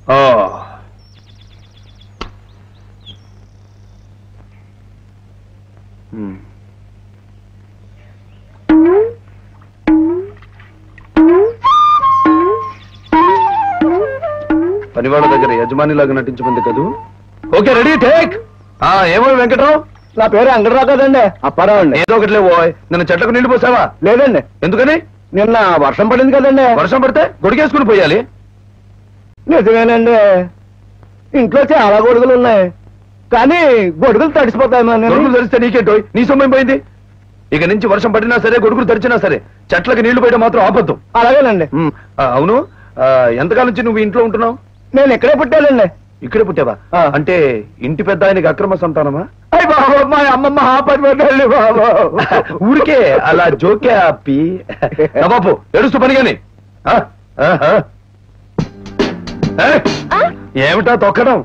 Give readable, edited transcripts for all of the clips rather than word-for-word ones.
పనివాళ్ళ దగ్గర యజమానిలాగా నటించమంది కదూ. Okay ready take. ఏమో వెంకటరావు? నా పేరు అంగడరావు కదండి, అప్పారావు అండి. ఏదో ఒకటి లేవో. నిన్న చెట్లకు నీళ్లు పోసావా? లేదండి. ఎందుకని? నిన్న వర్షం పడింది కదండి. వర్షం పడితే గొడిగేసుకుని పోయాలి. నిజమేనండి, ఇంట్లో చాలా గొడుగులు ఉన్నాయి, కానీ గొడుగులు తడిసిపోతాయి. గొడుగులు తడిస్తే నీకేంటో, నీ సొమ్మేం పోయింది? ఇక నుంచి వర్షం పడినా సరే, గొడుగులు తడిచినా సరే, చెట్లకి నీళ్లు పోయడం మాత్రం ఆపద్దు. అలాగేనండి. అవును, ఎంతకాలం నుంచి నువ్వు ఇంట్లో ఉంటున్నావు? నేను ఇక్కడే పుట్టానండి. ఇక్కడే పుట్టావా? అంటే ఇంటి పెద్ద ఆయనకి అక్రమ సంతానమా? అయ్య బాబు, మా అమ్మమ్మ ఆపండి బాబు. ఊరికే అలా జోకే ఆపి బాబు ఏడుస్తూ పనిగాని. ఏమిటా తొక్కడం?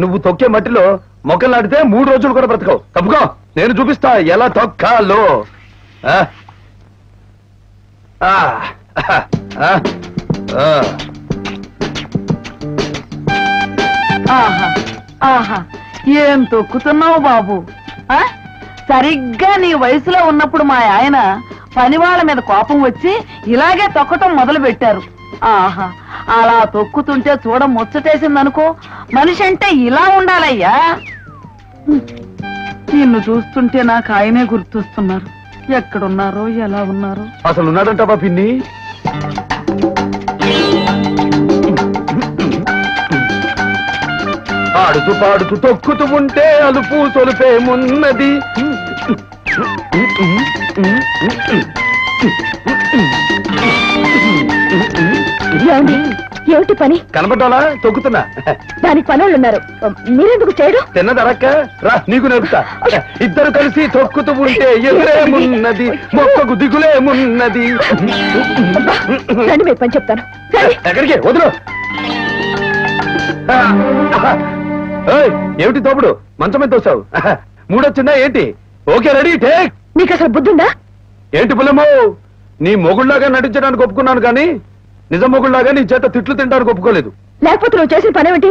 నువ్వు తొక్కే మట్టిలో మొక్కలు నాటితే 3 రోజులు కూడా బ్రతకవు. తప్పుకో, నేను చూపిస్తా ఎలా తొక్కాలో. ఏం తొక్కుతున్నావు బాబు? సరిగ్గా నీ వయసులో ఉన్నప్పుడు మా ఆయన పనివాళ్ళ మీద కోపం వచ్చి ఇలాగే తొక్కటం మొదలు పెట్టారు. ఆహా, అలా తొక్కుతుంటే చూడ ముచ్చటేసిందనుకో. మనిషి అంటే ఇలా ఉండాలయ్యా. నిన్ను చూస్తుంటే నాకు ఆయనే గుర్తొస్తున్నారు. ఎక్కడున్నారో ఎలా ఉన్నారో. అసలు ఉన్నాడంటావా పిన్ని? ఆడుతూ పాడుతూ తొక్కుతూ ఉంటే అలుపు సొలుపేమున్నది. ఏమిటి పని? కనబడ్డాలా? తొక్కుతున్నా. దానికి పనులు ఉన్నారు, మీరెందుకు చేయడం? తిన్నదరక్క రా, నీకు నేర్పుతా. ఇద్దరు కలిసి తొక్కుతూ ఉంటే ఎదురేమున్నది, మొక్కకు దిగులేమున్నది. రండి, మీరు పని చెప్తాను. ఎక్కడికి వదులు. ఏమిటి తోపుడు? మంచం మీద తోసావు. 3 వచ్చిందా ఏంటి? Okay ready take. నీకు అసలు బుద్ధుందా? ఏంటి పుల్లమ్మో, నీ మొగుళ్లాగా నటించడానికి ఒప్పుకున్నాను, కానీ నిజం మొగుళ్లాగా నీ చేత తిట్లు తింటానికి ఒప్పుకోలేదు. లేకపోతే నువ్వు చేసిన పని ఏమిటి?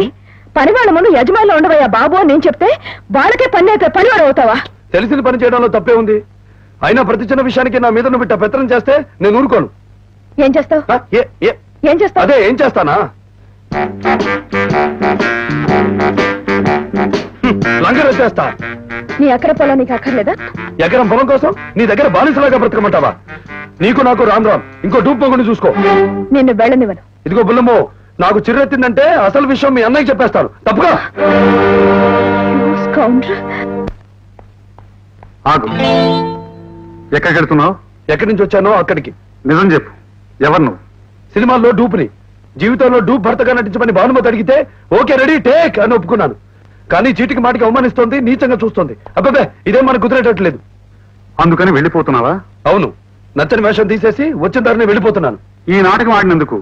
పని వాళ్ళ ముందు యజమానిలో ఉండవయ్యా బాబు అని నేను చెప్తే వాళ్ళకే పని అయితే పనివాడు అవుతావా? తెలిసిన పని చేయడంలో తప్పే ఉంది. అయినా ప్రతి చిన్న విషయానికి నా మీద నువ్వు పెత్తనం చేస్తే నేను ఊరుకోను. ఏం చేస్తావు? ఏం చేస్తావు? అదే ఏం చేస్తానా? లంగర్ వచ్చేస్తా. నీ ఎకర పొలం నీకు అక్కర్లేదా? ఎకరం పొలం కోసం నీ దగ్గర బానిసలాగా బ్రతకమంటావా? నీకు నాకు రామ్ రామ్. ఇంకో డూప్ మొగుని చూసుకో. నిన్ను వెళ్ళనివ్వను. ఇదిగో బుల్లమ్మో, నాకు చిర్రెత్తిందంటే అసలు విషయం మీ అన్నయ్యకి చెప్పేస్తాను. తప్పుగా ఆగు. ఎక్కడికి వెళ్తున్నావు? ఎక్కడి నుంచి వచ్చానో అక్కడికి. నిజం చెప్పు, ఎవరు నువ్వు? సినిమాల్లో డూప్ని, జీవితంలో డూప్ భర్తగా నటించమని భానుమతి అడిగితే ఓకే రెడీ టేక్ అని ఒప్పుకున్నాను. కానీ చీటికి మాటికి అవమానిస్తోంది, నీచంగా చూస్తోంది. అబ్బాబే, ఇదేం మనకు కుదిరేటట్లేదు. అందుకని వెళ్ళిపోతున్నావా? అవును, నచ్చని వేషం తీసేసి వచ్చిన దారినే వెళ్ళిపోతున్నాను. ఈ నాటకం ఆడినందుకు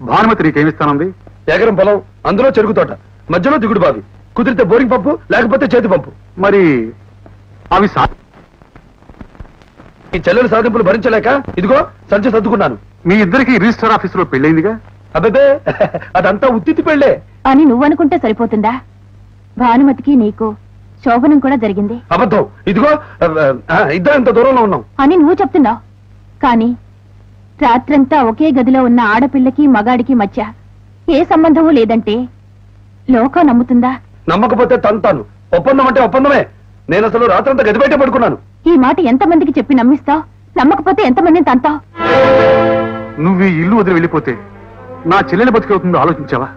భానుమతి నీకేమిస్తానంది? ఎకరం పొలం, అందులో చెరుకు తోట, మధ్యలో దిగుడు బావి, కుదిరితే బోరింగ్ పంపు, లేకపోతే చేతి పంపు. మరి అవి ఈ చెల్లెల సాధింపులు భరించలేక ఇదిగో సంచి సర్దుకున్నాను. మీ ఇద్దరికి రిజిస్టర్ ఆఫీసులో పెళ్ళైందిగా? అబ్బే, అదంతా ఉత్తితి పెళ్లే అని నువ్వనుకుంటే సరిపోతుందా? భానుమతికి నీకు శోభనం కూడా జరిగింది. అబద్ధం. ఇదిగో ఇద్దరు ఇంత దూరంలో ఉన్నాం అని నువ్వు చెప్తున్నావు, కానీ రాత్రంతా ఒకే గదిలో ఉన్న ఆడపిల్లకి మగాడికి మధ్య ఏ సంబంధము లేదంటే లోకం నమ్ముతుందా? నమ్మకపోతే తంతాను. ఒప్పందం అంటే ఒప్పందమే. నేను అసలు రాత్రంతా గది బయట పడుకున్నాను. ఈ మాట ఎంతమందికి చెప్పి నమ్మిస్తావు? నమ్మకపోతే ఎంతమందిని తంతావు? నువ్వు ఈ ఇల్లు వదిలి వెళ్ళిపోతే నా చెల్లెలు బతికవుతుందో ఆలోచించావా?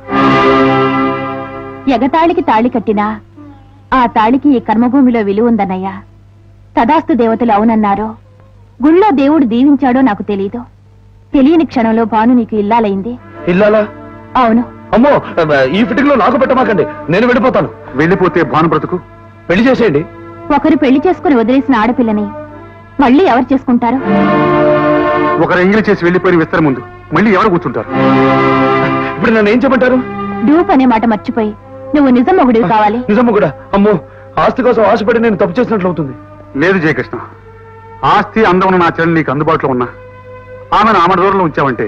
ఎగతాళికి తాళి కట్టినా ఆ తాళికి ఈ కర్మభూమిలో విలువ ఉందన్నయ్యా. తదాస్తు దేవతలు అవునన్నారో, గుళ్ళో దేవుడు దీవించాడో నాకు తెలీదు. తెలియని క్షణంలో భాను నీకు ఇల్లాలైంది. ఇల్లాలా? అవును. అమ్మో, ఈ ఫిటింగ్ లో నాకు పెట్టమాకండి, నేను వెళ్ళిపోతాను. వెళ్ళిపోతే భాను బ్రతుకు? పెళ్లి చేసేయండి. ఒకరు పెళ్లి చేసుకుని వదిలేసిన ఆడపిల్లని మళ్ళీ ఎవరు చేసుకుంటారు? ఒకరు ఎంగిలి చేసి వెళ్ళిపోయిన విస్తర ముందు మళ్ళీ ఎవరు కూర్చుంటారు? ఇప్పుడు నన్ను ఏం చెప్పంటారు? డూప్ అనే మాట మర్చిపోయి నువ్వు నిజం మొగుడివి కావాలి. నిజం కూడా? అమ్మో, ఆస్తి కోసం ఆశపడి నేను తప్పు చేసినట్లు అవుతుంది. లేదు జయకృష్ణ, ఆస్తి అందం నా చెల్లెలు నీకు అందుబాటులో ఉన్నా ఆమెను ఆమె దూరంలో ఉంచావంటే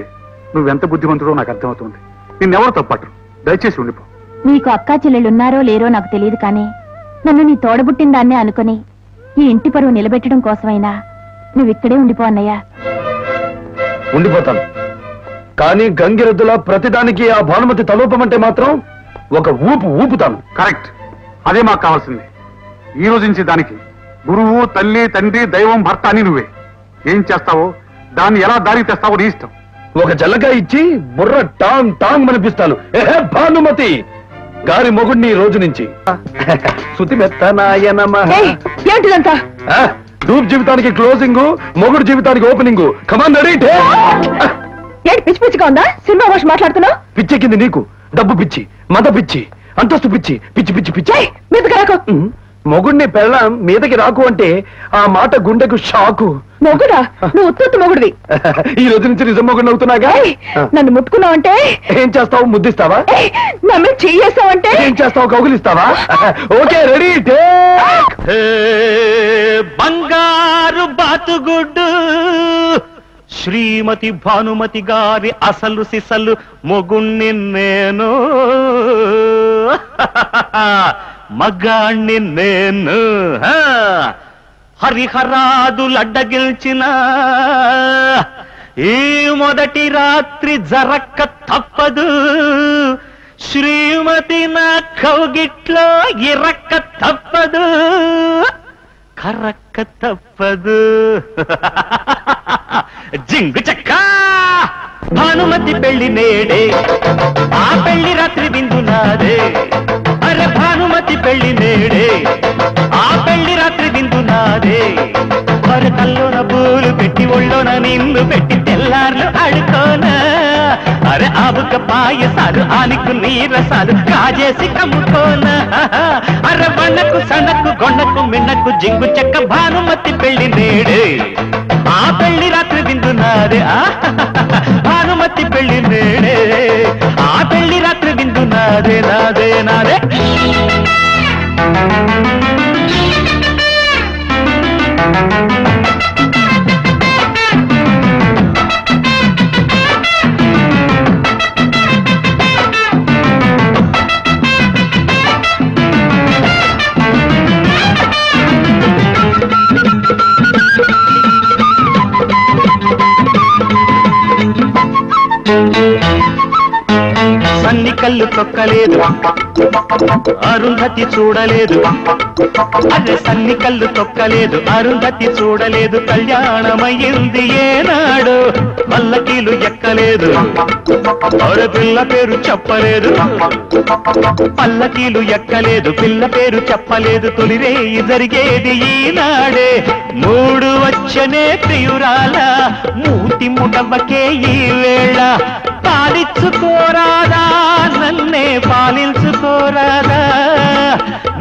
నువ్వెంత బుద్ధిమంతుడో నాకు అర్థమవుతుంది. నిన్నెవరు తప్పట్రు. దయచేసి ఉండిపో. నీకు అక్కా చెల్లెళ్ళున్నారో లేరో నాకు తెలియదు కానీ నన్ను నీ తోడబుట్టిన దాన్నే అనుకుని ఈ ఇంటి పరువు నిలబెట్టడం కోసమైనా నువ్విక్కడే ఉండిపో అన్నయ్య. ఉండిపోతాను, కానీ గంగిరెద్దులా ప్రతిదానికి ఆ భానుమతి తలోపమంటే మాత్రం ఒక ఊపుతాను. కరెక్ట్, అదే మాకు కావాల్సింది. ఈ రోజు నుంచి దానికి గురువు, తల్లి, తండ్రి, దైవం, భర్త అని నువ్వే. ఏం చేస్తావో, దాన్ని ఎలా దారికి తెస్తావో నీ ఇష్టం. ఒక జల్లకాయ ఇచ్చి బుర్ర టాంగ్ టాంగ్ మనిపిస్తాను. ఏహే భానుమతి గారి మొగుడిని ఈ రోజు నుంచి. శృతి మెత్తనాయ నమః. ఏంటిదంతా? డూబ్ జీవితానికి క్లోజింగ్, మొగుడు జీవితానికి ఓపెనింగ్. Come on ready. ఏంటి పిచ్చి పిచ్చిగా ఉందా? సినిమా భాష మాట్లాడుతున్నావు? పిచ్చెక్కింది నీకు. డబ్బు పిచ్చి, మద పిచ్చి, అంతస్తు పిచ్చి, పిచ్చి పిచ్చి పిచ్చి. మీదకి రాకు. మొగుడిని పెళ్ళం మీదకి రాకు అంటే ఆ మాట గుండెకు షాకు. మొగుడా? నువ్వు ఉత్తు మొగుడివి. ఈ రోజు నుంచి నిజం మొగుడిని అవుతున్నాగా. నన్ను ముట్టుకున్నావంటే ఏం చేస్తావు? ముద్దిస్తావా? నన్ను చెయ్యేస్తావంటే ఏం చేస్తావు? కౌగిలిస్తావా? Okay ready. బంగారు బాతుగుడ్డు శ్రీమతి భానుమతి గారి అసలు సిసలు మొగుణ్ణి నేను, మగాణ్ణి నేను. హరిహరాదులడ్డగిల్చిన ఈ మొదటి రాత్రి జరక్క తప్పదు. శ్రీమతి నా కౌగిట్లో ఇరక్క తప్పదు, కరక్క తప్పదు. జింగు చక్క భానుమతి పెళ్లి నేడే, ఆ పెళ్లి రాత్రి విందు నాదే. అరే భానుమతి పెళ్లి నేడే, ఆ పెళ్లి రాత్రి విందు నాదే. అరే కల్లోన పూలు పెట్టి ఒళ్ళోన నిన్ను పెట్టి తెల్లార్లు ఆడుకోనా. అరే ఆవుక పాయసాలు, ఆనికు నీరసాలు కాజేసి కమ్ముకోనా. అరే వన్నకు సన్నకు గొన్నకు మిన్నకు జింగు చెక్క భానుమతి పెళ్లి నేడే, ఆ పెళ్లి రాత్రి విందు నాదే. భానుమతి పెళ్లి నేడే, ఆ పెళ్లి రాత్రి విందు నాదే నాదే నాదే. సన్ని కళ్ళు తొక్కలేదు, అరుంధతి చూడలేదు. అదే సన్ని కళ్ళు తొక్కలేదు, అరుంధతి చూడలేదు. కళ్యాణమయ్యింది ఏనాడు, పల్లకీలు ఎక్కలేదు. అరే పిల్ల పేరు చెప్పలేదు, పల్లకీలు ఎక్కలేదు. పిల్ల పేరు చెప్పలేదు. తొలిరేయి జరిగేది ఈనాడే. మూడు వచ్చనే ప్రియురాల, మూతి ముడవకే ఈ వేళ. పాలించుకోరాదా నన్నే పాలించుకోరాదా.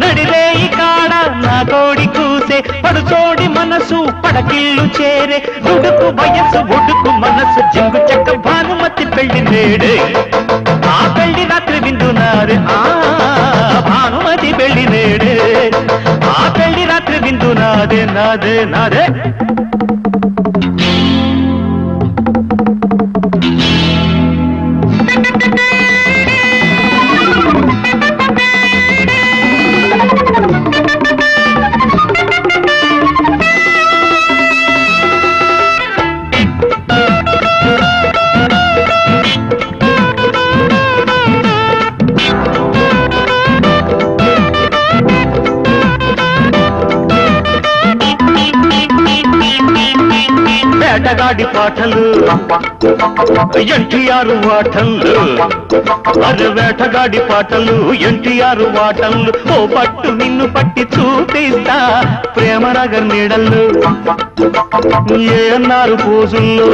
నడిరేయి కాడ నా కోడి కూసే, పడుచోడి మనసు పడకిళ్ళు చేరే. ఉడుకు వయసు ఉడుకు మనసు జింగు చెక్క భానుమతి పెళ్లి నేడే, ఆ పెళ్లి రాత్రి విందు నాదే. ఆ భానుమతి పెళ్లి నేడే, ఆ పెళ్లి రాత్రి విందు నాదే నాదే నాదే. వేటగాడి పాటలు ఎన్టీఆర్ వాటలు. అరే వేటగాడి పాటలు ఎన్టీఆర్ వాటలు. ఓ పట్టు నిన్ను పట్టి చూపిస్తా ప్రేమనగర్ నీడళ్ళు. ఏఎన్నారు పోజుల్లో,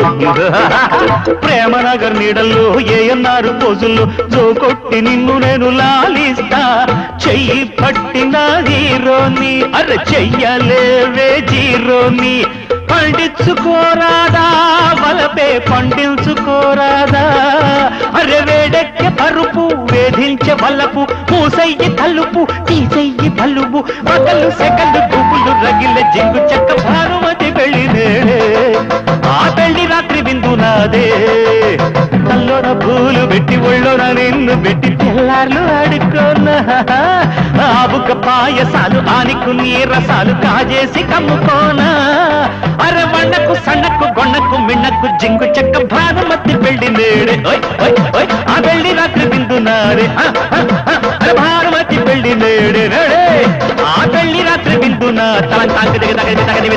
ప్రేమనగర్ నీడల్లో ఏఎన్నారు పోజుల్లో. జోకొట్టి నిన్ను నేను లాలిస్తా, చెయ్యి పట్టిన హీరోని. అరే చెయ్యలేవే జీరోని. పండించుకోరాదా వలపే పండించుకోరాదా. అరే వేడెక్కే పరుపు వేధించే వల్లపు. పూసయ్యి తలుపు తీసయ్యి బలుపు. పగలు సెగలు గుబులు రగిలే జింగు చెక్క భానుమతి పెళ్లి నేడే, ఆ పెళ్లి రాత్రి విందు నాదే. కల్లోన పూలు పెట్టి ఒళ్ళోన నిన్ను పెట్టి తెల్ల షికార్లు ఆడుకోనా ఆబుక పాయసాలు ఆనికు నీరసాలు కాజేసి కమ్ముకోనా అరే వಣ್ಣకు సన్నకు గొన్నకు మిన్నకు జింగు చెక్క భానుమతి పెళ్లి నేడే ఆ పెళ్లి రాత్రి విందు నాడే అరే భానుమతి పెళ్లి నేడే నేడే ఆ పెళ్లి రాత్రి విందు నా తల తగది తగది తగది